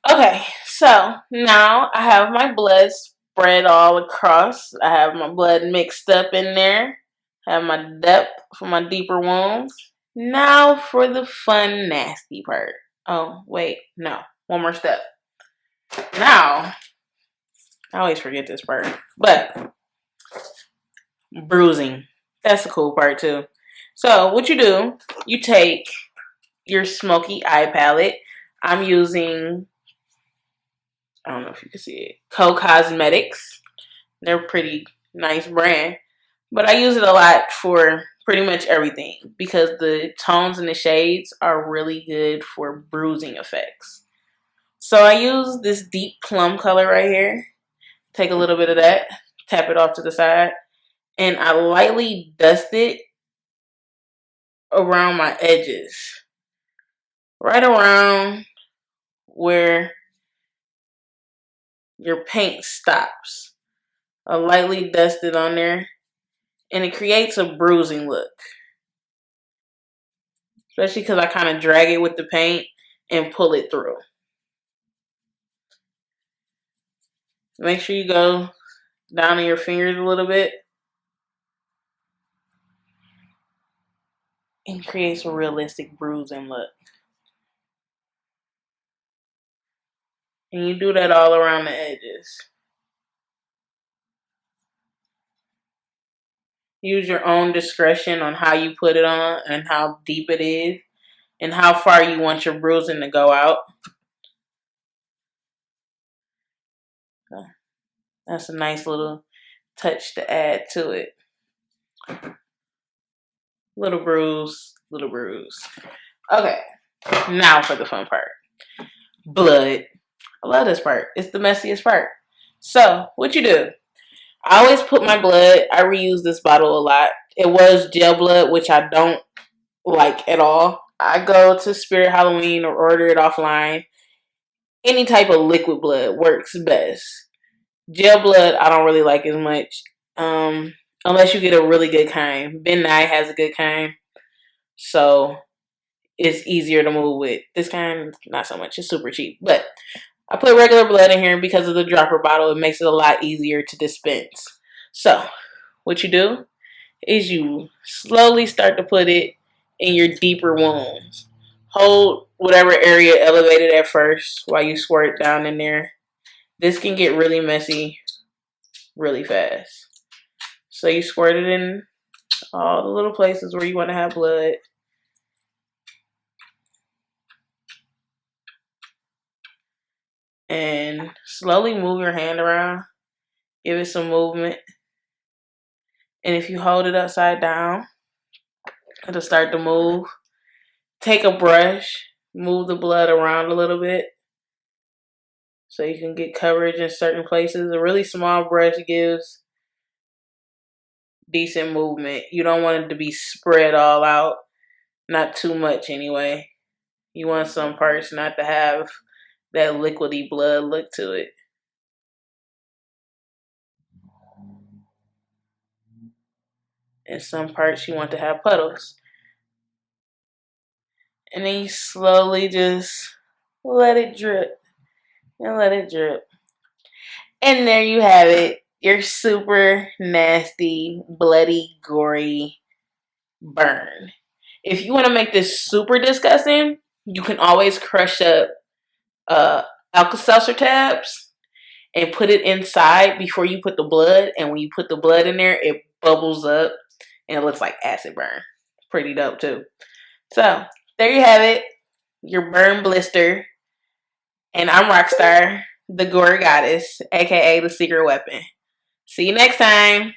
Okay, so now I have my blood spread all across. I have my blood mixed up in there. I have my depth for my deeper wounds. Now for the fun, nasty part. Oh, wait, no. One more step. Now, I always forget this part, but bruising. That's the cool part too. So, what you do, you take your smoky eye palette. I'm using, I don't know if you can see it, Co Cosmetics. They're a pretty nice brand, but I use it a lot for pretty much everything because the tones and the shades are really good for bruising effects. So I use this deep plum color right here. Take a little bit of that, tap it off to the side, and I lightly dust it around my edges, right around where your paint stops. I lightly dust it on there, and it creates a bruising look, especially because I kind of drag it with the paint and pull it through. Make sure you go down in your fingers a little bit and creates a realistic bruising look. And you do that all around the edges. Use your own discretion on how you put it on and how deep it is and how far you want your bruising to go out. So that's a nice little touch to add to it. Little bruise, little bruise. Okay, now for the fun part. Blood. I love this part. It's the messiest part. So, what you do? I always put my blood, I reuse this bottle a lot. It was gel blood, which I don't like at all. I go to Spirit Halloween or order it offline. Any type of liquid blood works best. Gel blood, I don't really like as much. Unless you get a really good kind. Ben Nye has a good kind. So it's easier to move with. This kind, not so much. It's super cheap. But I put regular blood in here because of the dropper bottle. It makes it a lot easier to dispense. So what you do is you slowly start to put it in your deeper wounds. Hold whatever area elevated at first while you squirt down in there. This can get really messy really fast. So you squirt it in all the little places where you want to have blood. And slowly move your hand around. Give it some movement. And if you hold it upside down, it'll start to move. Take a brush, move the blood around a little bit so you can get coverage in certain places. A really small brush gives decent movement. You don't want it to be spread all out, not too much anyway. You want some parts not to have that liquidy blood look to it. And some parts you want to have puddles. And then you slowly just let it drip and let it drip. And there you have it. Your super nasty, bloody, gory burn. If you want to make this super disgusting, you can always crush up Alka-Seltzer tabs and put it inside before you put the blood. And when you put the blood in there, it bubbles up and it looks like acid burn. Pretty dope too. So there you have it. Your burn blister. And I'm Rockstar, the Gore Goddess, aka the secret weapon. See you next time.